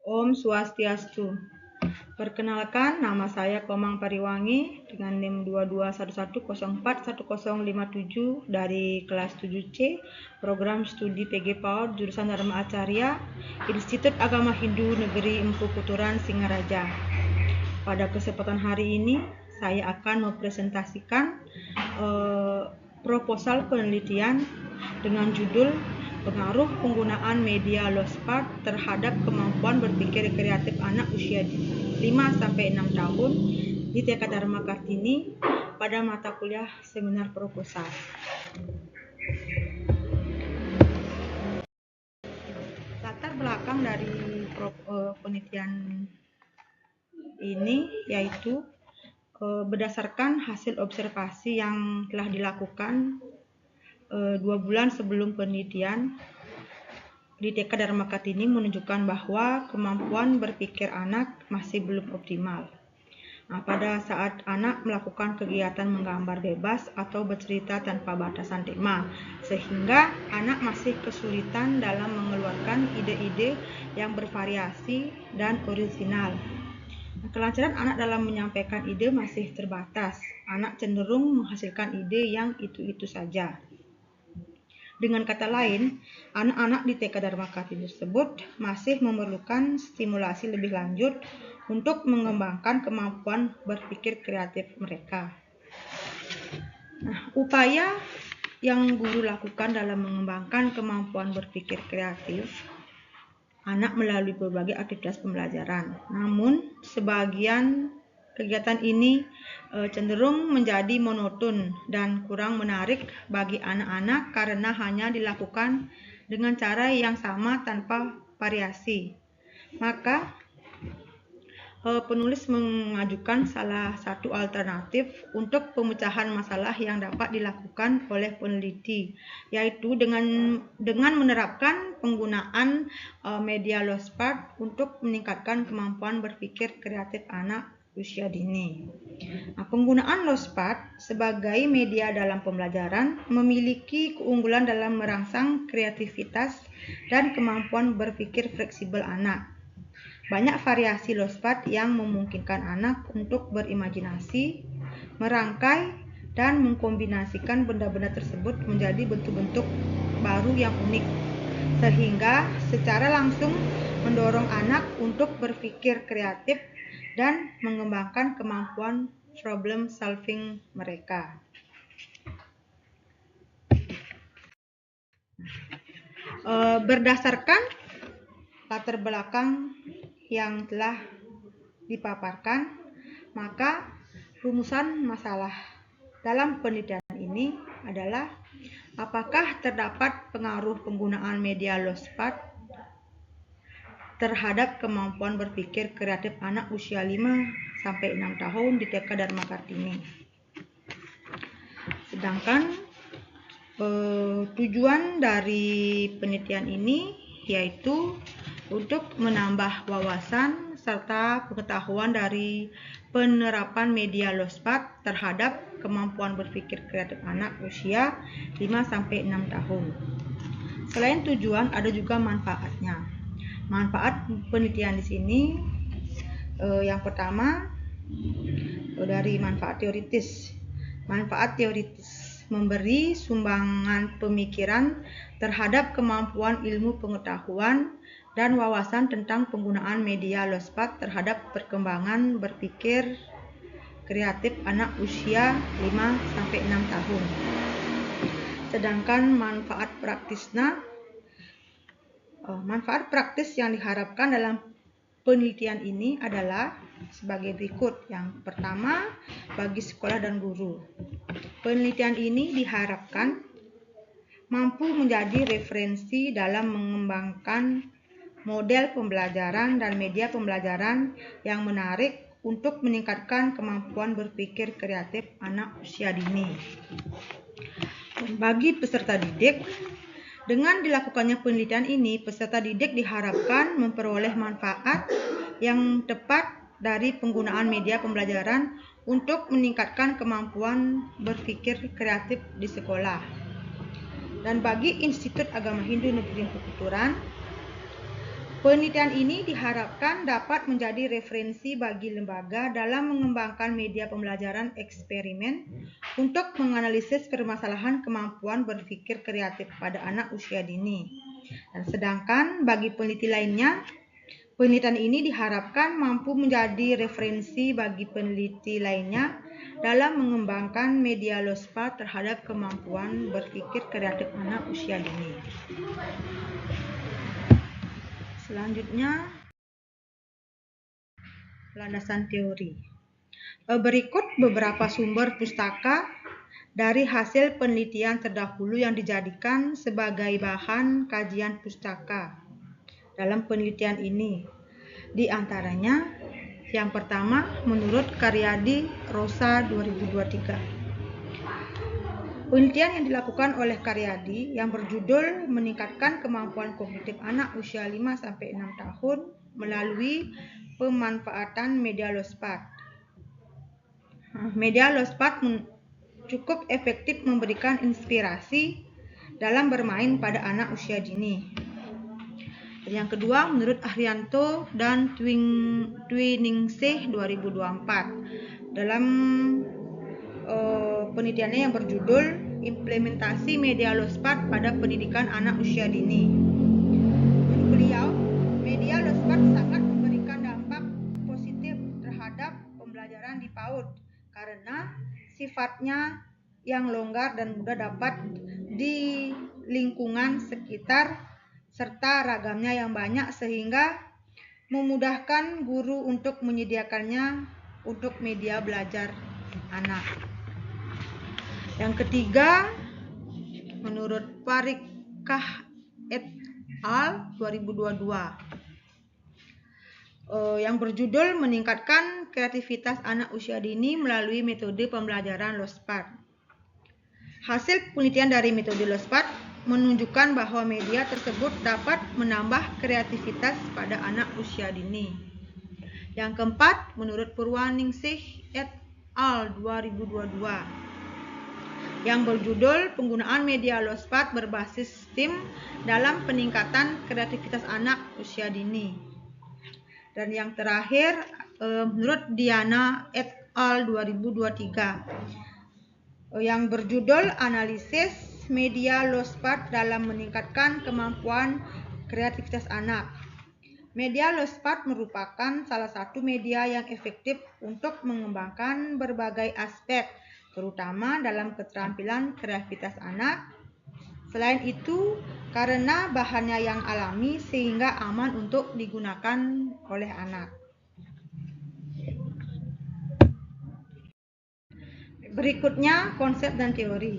Om Swastiastu. Perkenalkan, nama saya Komang Pariwangi dengan NIM 2211041057 dari kelas 7C, program studi PG PAUD jurusan Dharma Acarya, Institut Agama Hindu Negeri Empu Kuturan, Singaraja. Pada kesempatan hari ini, saya akan mempresentasikan proposal penelitian dengan judul Pengaruh penggunaan media low spark terhadap kemampuan berpikir kreatif anak usia 5-6 tahun di TK Dharma Kartini pada mata kuliah seminar proposal. Latar belakang dari penelitian ini yaitu berdasarkan hasil observasi yang telah dilakukan 2 bulan sebelum penelitian di TK Dharma Kartini menunjukkan bahwa kemampuan berpikir anak masih belum optimal. Pada saat anak melakukan kegiatan menggambar bebas atau bercerita tanpa batasan tema, sehingga anak masih kesulitan dalam mengeluarkan ide-ide yang bervariasi dan orisinal. Kelancaran anak dalam menyampaikan ide masih terbatas. Anak cenderung menghasilkan ide yang itu-itu saja. Dengan kata lain, anak-anak di TK Dharma Kartini tersebut masih memerlukan stimulasi lebih lanjut untuk mengembangkan kemampuan berpikir kreatif mereka. Upaya yang guru lakukan dalam mengembangkan kemampuan berpikir kreatif anak melalui berbagai aktivitas pembelajaran. Namun, sebagian kegiatan ini cenderung menjadi monoton dan kurang menarik bagi anak-anak karena hanya dilakukan dengan cara yang sama tanpa variasi. Maka, penulis mengajukan salah satu alternatif untuk pemecahan masalah yang dapat dilakukan oleh peneliti, yaitu dengan menerapkan penggunaan media low spark untuk meningkatkan kemampuan berpikir kreatif anak usia dini. Penggunaan low spark sebagai media dalam pembelajaran memiliki keunggulan dalam merangsang kreativitas dan kemampuan berpikir fleksibel anak. Banyak variasi low spark yang memungkinkan anak untuk berimajinasi, merangkai, dan mengkombinasikan benda-benda tersebut menjadi bentuk-bentuk baru yang unik, sehingga secara langsung mendorong anak untuk berpikir kreatif dan mengembangkan kemampuan problem solving mereka. Berdasarkan latar belakang yang telah dipaparkan, maka rumusan masalah dalam penelitian ini adalah apakah terdapat pengaruh penggunaan media low spark terhadap kemampuan berpikir kreatif anak usia 5-6 tahun di TK Dharma Kartini. Sedangkan tujuan dari penelitian ini yaitu untuk menambah wawasan serta pengetahuan dari penerapan media low spark terhadap kemampuan berpikir kreatif anak usia 5-6 tahun. Selain tujuan, ada juga manfaatnya. Manfaat penelitian di sini yang pertama dari manfaat teoritis. Manfaat teoritis memberi sumbangan pemikiran terhadap kemampuan ilmu pengetahuan dan wawasan tentang penggunaan media low spark terhadap perkembangan berpikir kreatif anak usia 5-6 tahun. Sedangkan manfaat praktis yang diharapkan dalam penelitian ini adalah sebagai berikut. Yang pertama, bagi sekolah dan guru. Penelitian ini diharapkan mampu menjadi referensi dalam mengembangkan model pembelajaran dan media pembelajaran yang menarik untuk meningkatkan kemampuan berpikir kreatif anak usia dini. Bagi peserta didik, dengan dilakukannya penelitian ini, peserta didik diharapkan memperoleh manfaat yang tepat dari penggunaan media pembelajaran untuk meningkatkan kemampuan berpikir kreatif di sekolah. Dan bagi Institut Agama Hindu Negeri Empu Kuturan, Penelitian ini diharapkan dapat menjadi referensi bagi lembaga dalam mengembangkan media pembelajaran eksperimen untuk menganalisis permasalahan kemampuan berpikir kreatif pada anak usia dini. Dan sedangkan bagi peneliti lainnya, penelitian ini diharapkan mampu menjadi referensi bagi peneliti lainnya dalam mengembangkan media LOSPAT terhadap kemampuan berpikir kreatif anak usia dini. Selanjutnya, landasan teori. Berikut beberapa sumber pustaka dari hasil penelitian terdahulu yang dijadikan sebagai bahan kajian pustaka dalam penelitian ini. Di antaranya, yang pertama, menurut Karyadi Rosa 2023. Penelitian yang dilakukan oleh Karyadi yang berjudul meningkatkan kemampuan kognitif anak usia 5-6 tahun melalui pemanfaatan media LOSPAT. Media LOSPAT cukup efektif memberikan inspirasi dalam bermain pada anak usia dini. Dan yang kedua, menurut Ahrianto dan Twiningsih 2024 dalam penelitiannya yang berjudul implementasi media LOSPAT pada pendidikan anak usia dini. Menurut beliau, media LOSPAT sangat memberikan dampak positif terhadap pembelajaran di PAUD karena sifatnya yang longgar dan mudah dapat di lingkungan sekitar serta ragamnya yang banyak sehingga memudahkan guru untuk menyediakannya untuk media belajar anak. Yang ketiga, menurut Parikah et al. 2022 yang berjudul meningkatkan kreativitas anak usia dini melalui metode pembelajaran LOSPAT. Hasil penelitian dari metode LOSPAT menunjukkan bahwa media tersebut dapat menambah kreativitas pada anak usia dini. Yang keempat, menurut Purwaningsih et al. 2022 yang berjudul penggunaan media LOSPAT berbasis STEAM dalam peningkatan kreativitas anak usia dini. Dan yang terakhir, menurut Diana et al. 2023 yang berjudul analisis media LOSPAT dalam meningkatkan kemampuan kreativitas anak. Media LOSPAT merupakan salah satu media yang efektif untuk mengembangkan berbagai aspek, terutama dalam keterampilan kreativitas anak. Selain itu, karena bahannya yang alami sehingga aman untuk digunakan oleh anak. Berikutnya, konsep dan teori.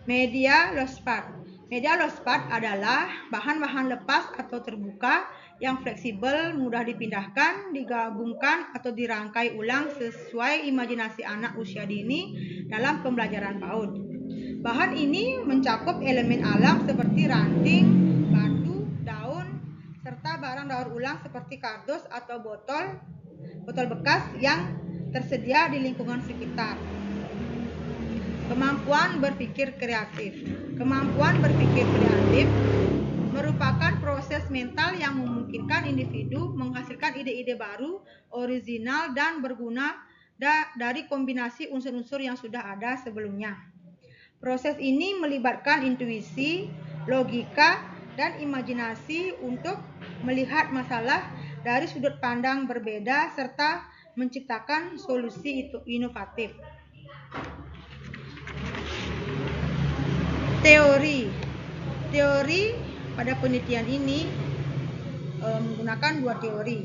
Media LOSPAT. Media LOSPAT adalah bahan-bahan lepas atau terbuka yang fleksibel, mudah dipindahkan, digabungkan, atau dirangkai ulang sesuai imajinasi anak usia dini dalam pembelajaran PAUD. Bahan ini mencakup elemen alam seperti ranting, batu, daun, serta barang daur ulang seperti kardus atau botol bekas yang tersedia di lingkungan sekitar. Kemampuan berpikir kreatif. Kemampuan berpikir kreatif merupakan proses mental yang memungkinkan individu menghasilkan ide-ide baru, orisinal, dan berguna dari kombinasi unsur-unsur yang sudah ada sebelumnya. Proses ini melibatkan intuisi, logika, dan imajinasi untuk melihat masalah dari sudut pandang berbeda serta menciptakan solusi inovatif. Teori pada penelitian ini menggunakan dua teori.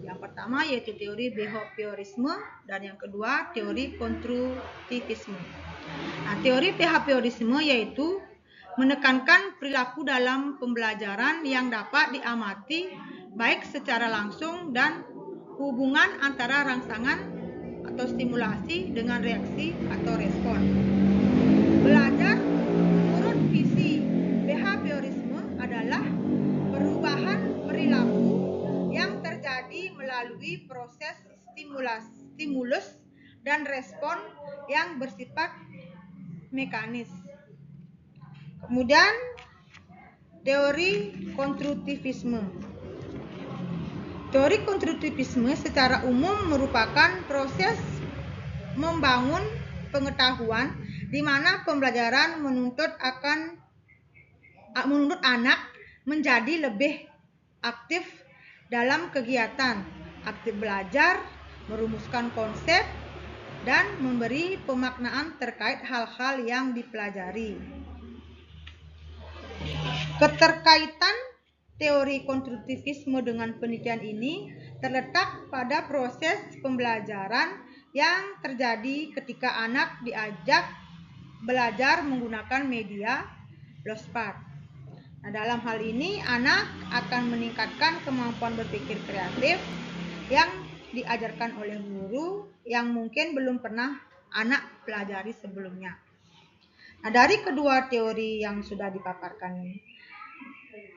Yang pertama yaitu teori behaviorisme dan yang kedua teori konstruktivisme. Nah, teori behaviorisme yaitu menekankan perilaku dalam pembelajaran yang dapat diamati baik secara langsung dan hubungan antara rangsangan atau stimulasi dengan reaksi atau respon. Belajar menurut visi behaviorisme adalah perubahan perilaku yang terjadi melalui proses stimulus dan respon yang bersifat mekanis. Kemudian teori konstruktivisme. Teori konstruktivisme secara umum merupakan proses membangun pengetahuan di mana pembelajaran menuntut anak menjadi lebih aktif dalam kegiatan, aktif belajar, merumuskan konsep, dan memberi pemaknaan terkait hal-hal yang dipelajari. Keterkaitan teori konstruktivisme dengan penelitian ini terletak pada proses pembelajaran yang terjadi ketika anak diajak belajar menggunakan media LOSPAT. Nah, dalam hal ini anak akan meningkatkan kemampuan berpikir kreatif yang diajarkan oleh guru yang mungkin belum pernah anak pelajari sebelumnya. Nah, dari kedua teori yang sudah dipaparkan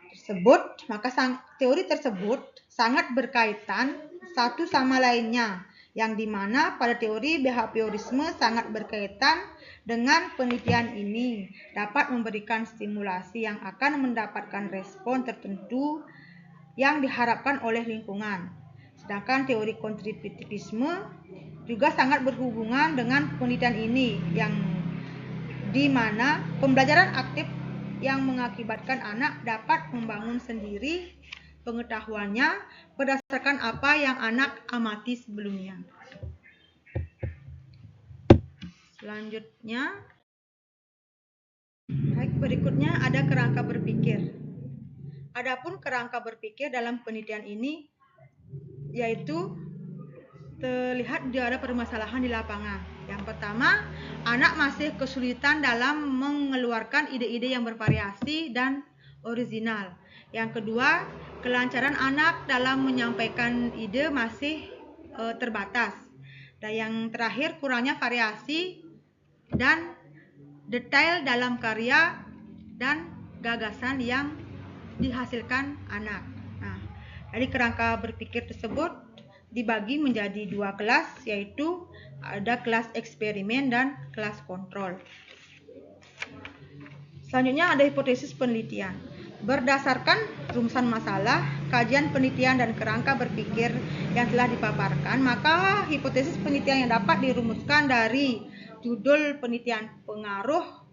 tersebut, maka teori tersebut sangat berkaitan satu sama lainnya, yang dimana pada teori behaviorisme sangat berkaitan dengan penelitian ini dapat memberikan stimulasi yang akan mendapatkan respon tertentu yang diharapkan oleh lingkungan. Sedangkan teori konstruktivisme juga sangat berhubungan dengan penelitian ini, yang dimana pembelajaran aktif yang mengakibatkan anak dapat membangun sendiri pengetahuannya berdasarkan apa yang anak amati sebelumnya. Selanjutnya, berikutnya ada kerangka berpikir. Adapun kerangka berpikir dalam penelitian ini yaitu terlihat ada permasalahan di lapangan. Yang pertama, anak masih kesulitan dalam mengeluarkan ide-ide yang bervariasi dan orisinal. Yang kedua, kelancaran anak dalam menyampaikan ide masih terbatas. Dan yang terakhir, kurangnya variasi dan detail dalam karya dan gagasan yang dihasilkan anak. Nah, dari kerangka berpikir tersebut dibagi menjadi dua kelas, yaitu ada kelas eksperimen dan kelas kontrol. Selanjutnya ada hipotesis penelitian. Berdasarkan rumusan masalah, kajian penelitian dan kerangka berpikir yang telah dipaparkan, maka hipotesis penelitian yang dapat dirumuskan dari judul penelitian pengaruh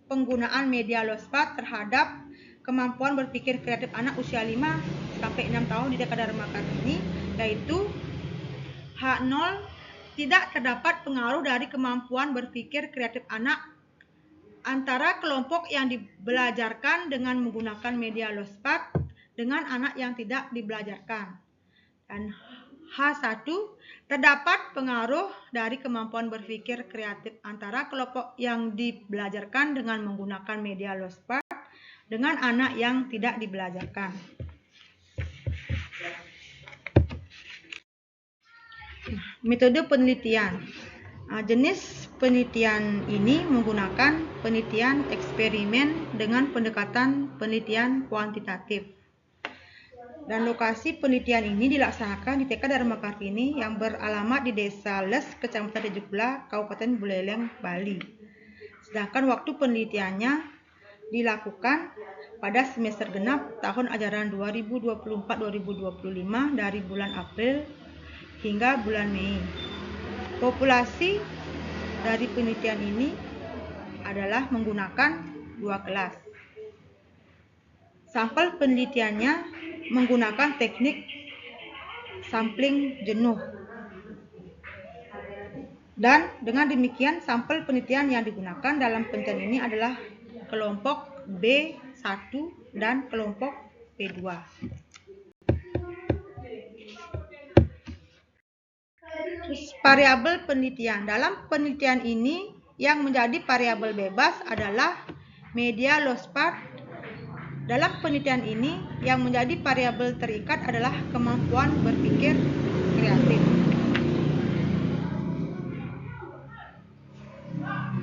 penggunaan media LOSPAT terhadap kemampuan berpikir kreatif anak usia 5 sampai 6 tahun di dekade remaja ini, yaitu H0, tidak terdapat pengaruh dari kemampuan berpikir kreatif anak antara kelompok yang dibelajarkan dengan menggunakan media LOSPAT dengan anak yang tidak dibelajarkan. Dan H1, terdapat pengaruh dari kemampuan berpikir kreatif antara kelompok yang dibelajarkan dengan menggunakan media LOSPAT dengan anak yang tidak dibelajarkan. Metode penelitian. Jenis penelitian ini menggunakan penelitian eksperimen dengan pendekatan penelitian kuantitatif. Dan lokasi penelitian ini dilaksanakan di TK Dharma Kartini yang beralamat di Desa Les, Kecamatan Rejepula, Kabupaten Buleleng, Bali. Sedangkan waktu penelitiannya dilakukan pada semester genap tahun ajaran 2024-2025 dari bulan April hingga bulan Mei. Populasi dari penelitian ini adalah menggunakan dua kelas. Sampel penelitiannya menggunakan teknik sampling jenuh. Dan dengan demikian sampel penelitian yang digunakan dalam penelitian ini adalah kelompok B1 dan kelompok B2. Variabel penelitian. Dalam penelitian ini yang menjadi variabel bebas adalah media LOSPAT. Dalam penelitian ini yang menjadi variabel terikat adalah kemampuan berpikir kreatif.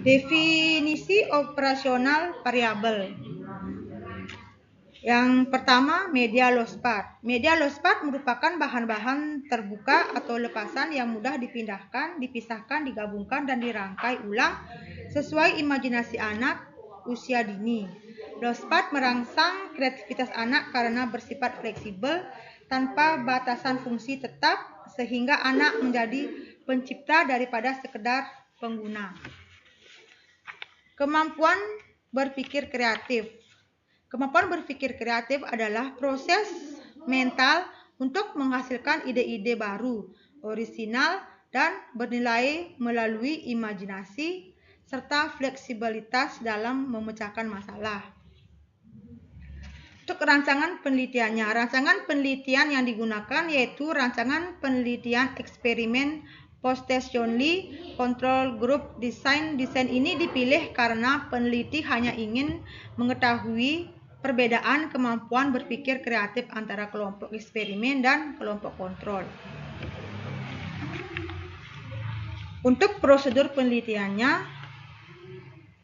Definisi operasional variabel. Yang pertama, media LOSPAT. Media LOSPAT merupakan bahan-bahan terbuka atau lepasan yang mudah dipindahkan, dipisahkan, digabungkan, dan dirangkai ulang sesuai imajinasi anak usia dini. LOSPAT merangsang kreativitas anak karena bersifat fleksibel tanpa batasan fungsi tetap, sehingga anak menjadi pencipta daripada sekedar pengguna. Kemampuan berpikir kreatif. Kemampuan berpikir kreatif adalah proses mental untuk menghasilkan ide-ide baru, orisinal, dan bernilai melalui imajinasi serta fleksibilitas dalam memecahkan masalah. Untuk rancangan penelitiannya, rancangan penelitian yang digunakan yaitu rancangan penelitian eksperimen Post-stationally control group design. Desain ini dipilih karena peneliti hanya ingin mengetahui perbedaan kemampuan berpikir kreatif antara kelompok eksperimen dan kelompok kontrol. Untuk prosedur penelitiannya,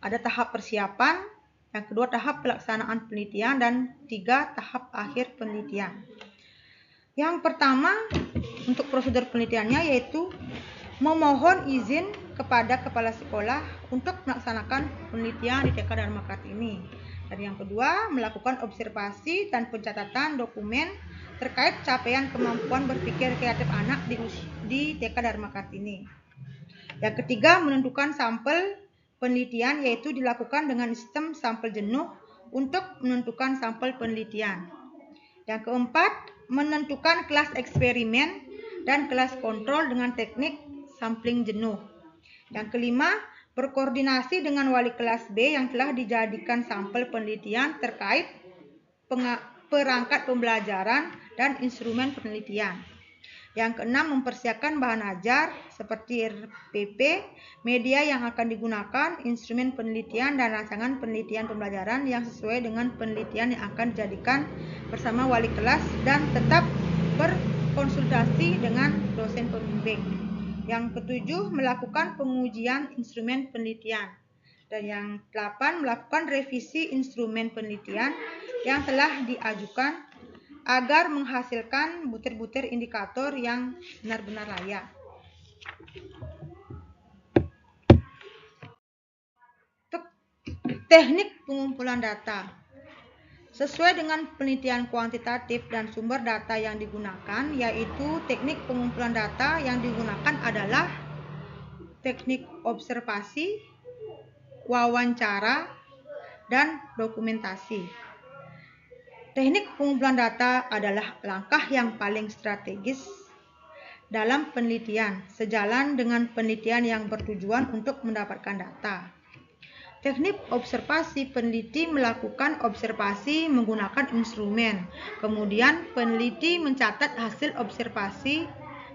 ada tahap persiapan, yang kedua tahap pelaksanaan penelitian, dan 3 tahap akhir penelitian. Yang pertama, untuk prosedur penelitiannya yaitu memohon izin kepada kepala sekolah untuk melaksanakan penelitian di TK Dharma Kartini. Dan yang kedua, melakukan observasi dan pencatatan dokumen terkait capaian kemampuan berpikir kreatif anak di TK Dharma Kartini. Yang ketiga, menentukan sampel penelitian, yaitu dilakukan dengan sistem sampel jenuh untuk menentukan sampel penelitian. Yang keempat, menentukan kelas eksperimen dan kelas kontrol dengan teknik sampling jenuh. Yang kelima, berkoordinasi dengan wali kelas B yang telah dijadikan sampel penelitian terkait perangkat pembelajaran dan instrumen penelitian. Yang keenam, mempersiapkan bahan ajar seperti RPP, media yang akan digunakan, instrumen penelitian, dan rancangan penelitian pembelajaran yang sesuai dengan penelitian yang akan dijadikan bersama wali kelas, dan tetap berkonsultasi dengan dosen pembimbing. Yang ketujuh, melakukan pengujian instrumen penelitian. Dan yang 8, melakukan revisi instrumen penelitian yang telah diajukan agar menghasilkan butir-butir indikator yang benar-benar layak. Untuk teknik pengumpulan data. Sesuai dengan penelitian kuantitatif dan sumber data yang digunakan, yaitu teknik pengumpulan data yang digunakan adalah teknik observasi, wawancara, dan dokumentasi. Teknik pengumpulan data adalah langkah yang paling strategis dalam penelitian, sejalan dengan penelitian yang bertujuan untuk mendapatkan data. Teknik observasi, peneliti melakukan observasi menggunakan instrumen. Kemudian peneliti mencatat hasil observasi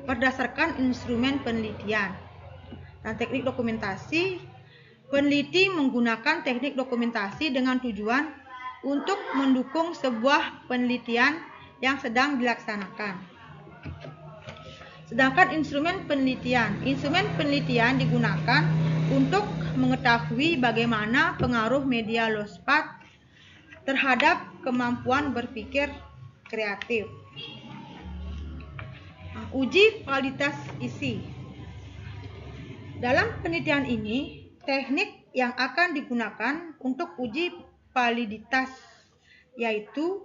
berdasarkan instrumen penelitian. Dan teknik dokumentasi, peneliti menggunakan teknik dokumentasi dengan tujuan untuk mendukung sebuah penelitian yang sedang dilaksanakan. Sedangkan instrumen penelitian digunakan untuk mengetahui bagaimana pengaruh media lospat terhadap kemampuan berpikir kreatif. Uji validitas isi. Dalam penelitian ini, teknik yang akan digunakan untuk uji validitas yaitu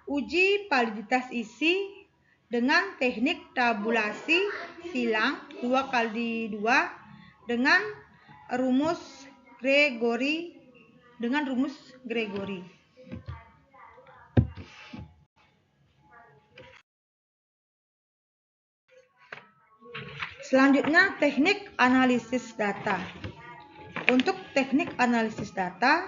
uji validitas isi dengan teknik tabulasi silang 2x2 dengan rumus Gregory. Selanjutnya, teknik analisis data. Untuk teknik analisis data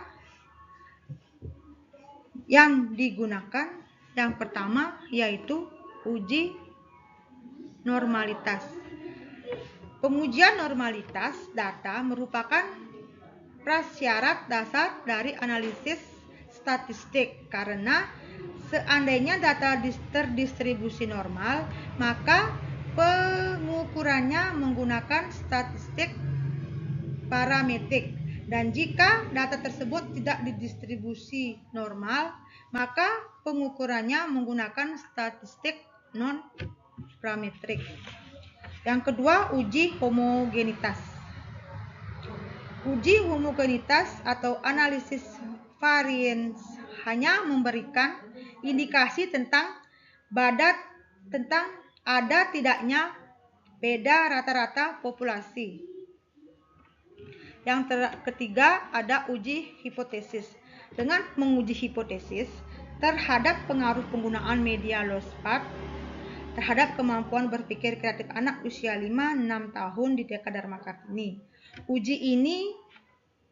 yang digunakan, yang pertama yaitu uji normalitas. Pengujian normalitas data merupakan prasyarat dasar dari analisis statistik, karena seandainya data terdistribusi normal, maka pengukurannya menggunakan statistik parametrik. Dan jika data tersebut tidak didistribusi normal, maka pengukurannya menggunakan statistik non-parametrik. Yang kedua, uji homogenitas. Uji homogenitas atau analisis variance hanya memberikan indikasi tentang badat tentang ada tidaknya beda rata-rata populasi. Yang ketiga ada uji hipotesis. Dengan menguji hipotesis terhadap pengaruh penggunaan media low spark terhadap kemampuan berpikir kreatif anak usia 5-6 tahun di dekade Kartini. Uji ini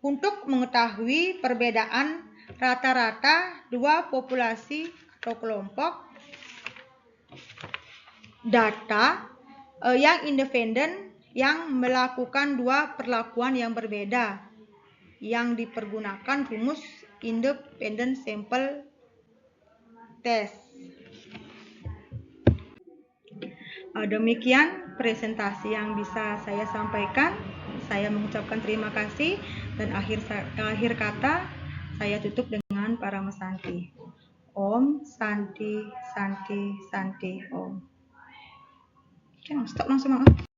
untuk mengetahui perbedaan rata-rata dua populasi atau kelompok data yang independen yang melakukan dua perlakuan yang berbeda yang dipergunakan rumus independent sample test. Demikian presentasi yang bisa saya sampaikan. Saya mengucapkan terima kasih dan akhir kata saya tutup dengan Paramasanti. Om Santi Santi Santi Om. Oke, stop langsung.